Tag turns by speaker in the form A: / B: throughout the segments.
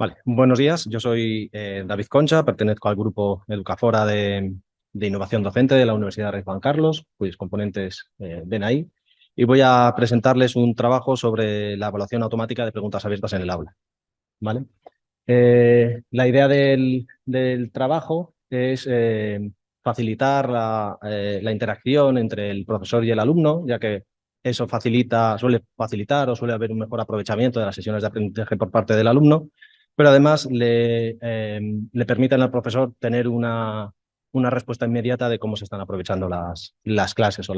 A: Vale, buenos días. Yo soy David Concha, pertenezco al grupo Educafora de Innovación Docente de la Universidad Rey Juan Carlos, cuyos componentes ven ahí, y voy a presentarles un trabajo sobre la evaluación automática de preguntas abiertas en el aula. ¿Vale? La idea del trabajo es facilitar la interacción entre el profesor y el alumno, ya que eso suele facilitar o suele haber un mejor aprovechamiento de las sesiones de aprendizaje por parte del alumno, pero además le permiten al profesor tener una respuesta inmediata de cómo se están aprovechando las clases o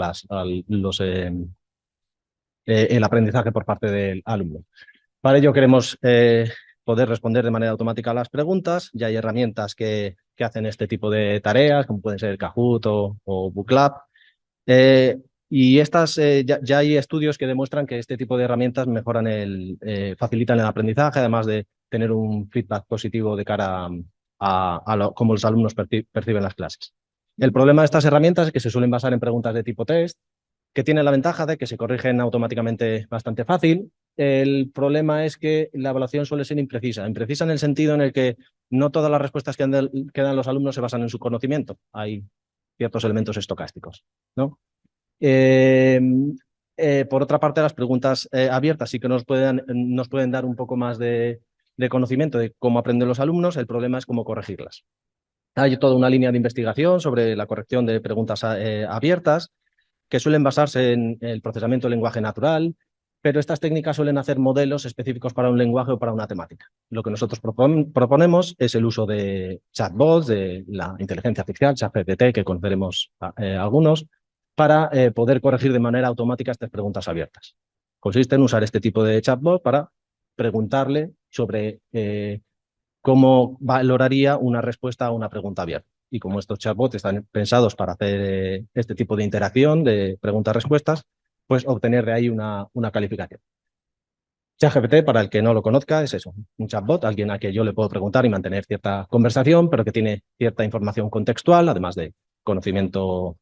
A: el aprendizaje por parte del alumno. Para ello queremos poder responder de manera automática a las preguntas. Ya hay herramientas que hacen este tipo de tareas, como pueden ser Kahoot o Booklab. Eh, y ya hay estudios que demuestran que este tipo de herramientas facilitan el aprendizaje, además de tener un feedback positivo de cara a cómo los alumnos perciben las clases. El problema de estas herramientas es que se suelen basar en preguntas de tipo test, que tiene la ventaja de que se corrigen automáticamente bastante fácil. El problema es que la evaluación suele ser imprecisa. Imprecisa en el sentido en el que no todas las respuestas que dan los alumnos se basan en su conocimiento. Hay ciertos elementos estocásticos, ¿no? Eh, por otra parte, las preguntas abiertas sí que nos pueden dar un poco más de conocimiento de cómo aprenden los alumnos. El problema es cómo corregirlas. Hay toda una línea de investigación sobre la corrección de preguntas abiertas que suelen basarse en el procesamiento del lenguaje natural, pero estas técnicas suelen hacer modelos específicos para un lenguaje o para una temática. Lo que nosotros proponemos es el uso de chatbots, de la inteligencia artificial, ChatGPT, que conoceremos algunos, para poder corregir de manera automática estas preguntas abiertas. Consiste en usar este tipo de chatbot para preguntarle sobre cómo valoraría una respuesta a una pregunta abierta. Y como estos chatbots están pensados para hacer este tipo de interacción, de preguntas-respuestas, pues obtener de ahí una calificación. ChatGPT, para el que no lo conozca, es eso, un chatbot, alguien a quien yo le puedo preguntar y mantener cierta conversación, pero que tiene cierta información contextual, además de conocimiento,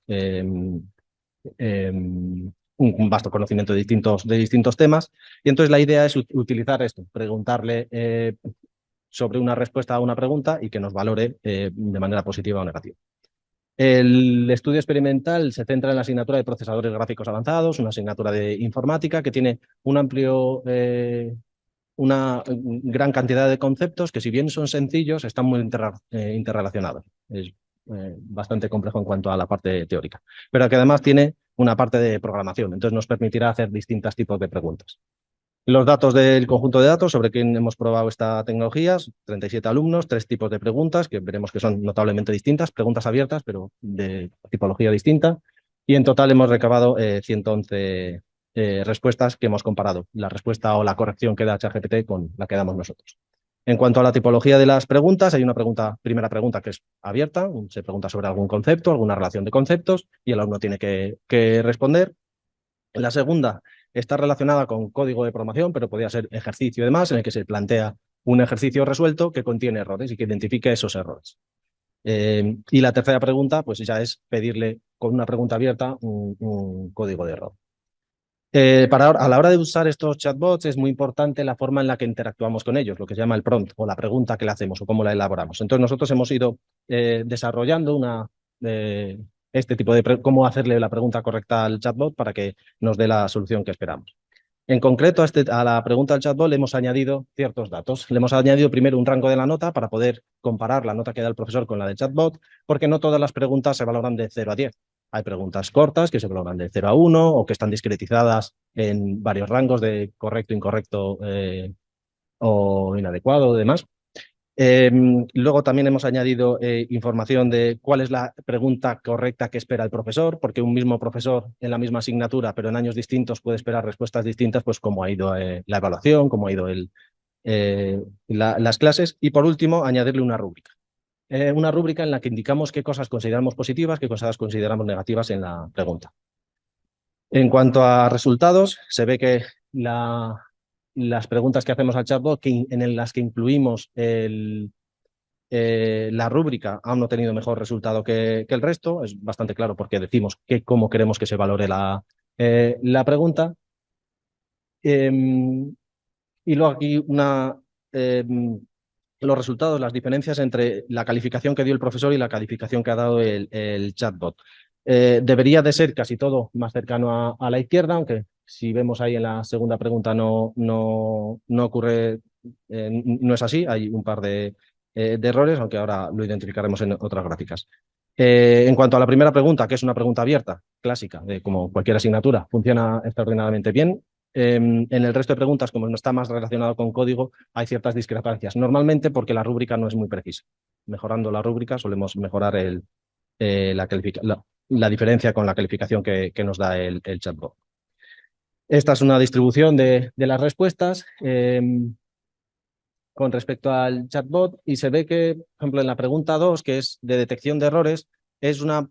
A: un vasto conocimiento de distintos temas. Y entonces la idea es utilizar esto, preguntarle sobre una respuesta a una pregunta y que nos valore de manera positiva o negativa. El estudio experimental se centra en la asignatura de procesadores gráficos avanzados, una asignatura de informática que tiene una gran cantidad de conceptos que, si bien son sencillos, están muy interrelacionados. Es bastante complejo en cuanto a la parte teórica, pero que además tiene una parte de programación, entonces nos permitirá hacer distintos tipos de preguntas. Los datos del conjunto de datos sobre quién hemos probado esta tecnología, 37 alumnos, 3 tipos de preguntas, que veremos que son notablemente distintas, preguntas abiertas, pero de tipología distinta. Y en total hemos recabado 111 respuestas que hemos comparado, la respuesta o la corrección que da ChatGPT con la que damos nosotros. En cuanto a la tipología de las preguntas, hay una primera pregunta que es abierta, se pregunta sobre algún concepto, alguna relación de conceptos, y el alumno tiene que responder. La segunda está relacionada con código de programación, pero podría ser ejercicio y demás, en el que se plantea un ejercicio resuelto que contiene errores y que identifique esos errores. Y la tercera pregunta, pues ya es pedirle con una pregunta abierta un código de error. A la hora de usar estos chatbots es muy importante la forma en la que interactuamos con ellos, lo que se llama el prompt o la pregunta que le hacemos o cómo la elaboramos. Entonces nosotros hemos ido desarrollando este tipo de cómo hacerle la pregunta correcta al chatbot para que nos dé la solución que esperamos. En concreto, a la pregunta del chatbot le hemos añadido ciertos datos. Le hemos añadido primero un rango de la nota para poder comparar la nota que da el profesor con la del chatbot, porque no todas las preguntas se valoran de 0 a 10. Hay preguntas cortas que se valoran de 0 a 1 o que están discretizadas en varios rangos de correcto, incorrecto o inadecuado o demás. Luego también hemos añadido información de cuál es la pregunta correcta que espera el profesor, porque un mismo profesor en la misma asignatura, pero en años distintos, puede esperar respuestas distintas, pues cómo ha ido la evaluación, cómo ha ido las clases. Y por último, añadirle una rúbrica en la que indicamos qué cosas consideramos positivas, qué cosas consideramos negativas en la pregunta. En cuanto a resultados, se ve que las preguntas que hacemos al chatbot, en las que incluimos la rúbrica, han obtenido mejor resultado que el resto. Es bastante claro porque decimos cómo queremos que se valore la pregunta. Y luego aquí los resultados, las diferencias entre la calificación que dio el profesor y la calificación que ha dado el chatbot. Debería de ser casi todo más cercano a la izquierda, aunque si vemos ahí en la segunda pregunta no ocurre, no es así, hay un par de errores, aunque ahora lo identificaremos en otras gráficas. En cuanto a la primera pregunta, que es una pregunta abierta, clásica, de como cualquier asignatura, funciona extraordinariamente bien. En el resto de preguntas, como no está más relacionado con código, hay ciertas discrepancias, normalmente porque la rúbrica no es muy precisa. Mejorando la rúbrica solemos mejorar la diferencia con la calificación que nos da el chatbot. Esta es una distribución de las respuestas con respecto al chatbot y se ve que, por ejemplo, en la pregunta 2, que es de detección de errores,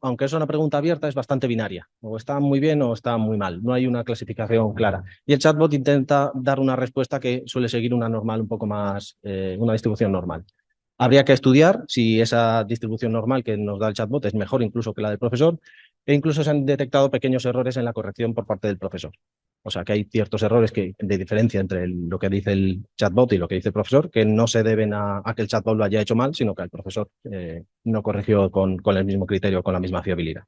A: aunque es una pregunta abierta, es bastante binaria. O está muy bien o está muy mal. No hay una clasificación clara. Y el chatbot intenta dar una respuesta que suele seguir una normal un poco más, una distribución normal. Habría que estudiar si esa distribución normal que nos da el chatbot es mejor incluso que la del profesor, e incluso se han detectado pequeños errores en la corrección por parte del profesor. O sea que hay ciertos errores de diferencia entre lo que dice el chatbot y lo que dice el profesor, que no se deben a que el chatbot lo haya hecho mal, sino que el profesor no corrigió con el mismo criterio, con la misma fiabilidad.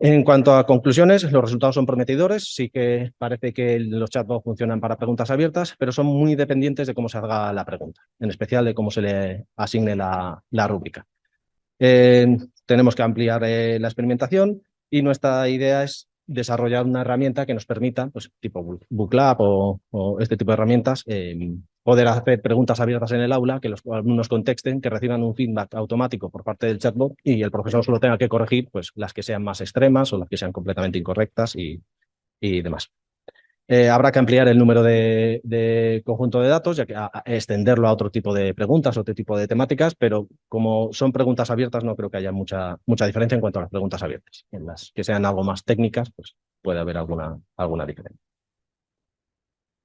A: En cuanto a conclusiones, los resultados son prometedores. Sí que parece que los chatbots funcionan para preguntas abiertas, pero son muy dependientes de cómo se haga la pregunta, en especial de cómo se le asigne la rúbrica. Tenemos que ampliar la experimentación y nuestra idea es desarrollar una herramienta que nos permita, pues tipo Booklab o este tipo de herramientas, poder hacer preguntas abiertas en el aula, que los alumnos contexten, que reciban un feedback automático por parte del chatbot y el profesor solo tenga que corregir pues, las que sean más extremas o las que sean completamente incorrectas y demás. Habrá que ampliar el número de conjunto de datos, ya que a extenderlo a otro tipo de preguntas, otro tipo de temáticas, pero como son preguntas abiertas, no creo que haya mucha diferencia en cuanto a las preguntas abiertas. En las que sean algo más técnicas, pues puede haber alguna diferencia.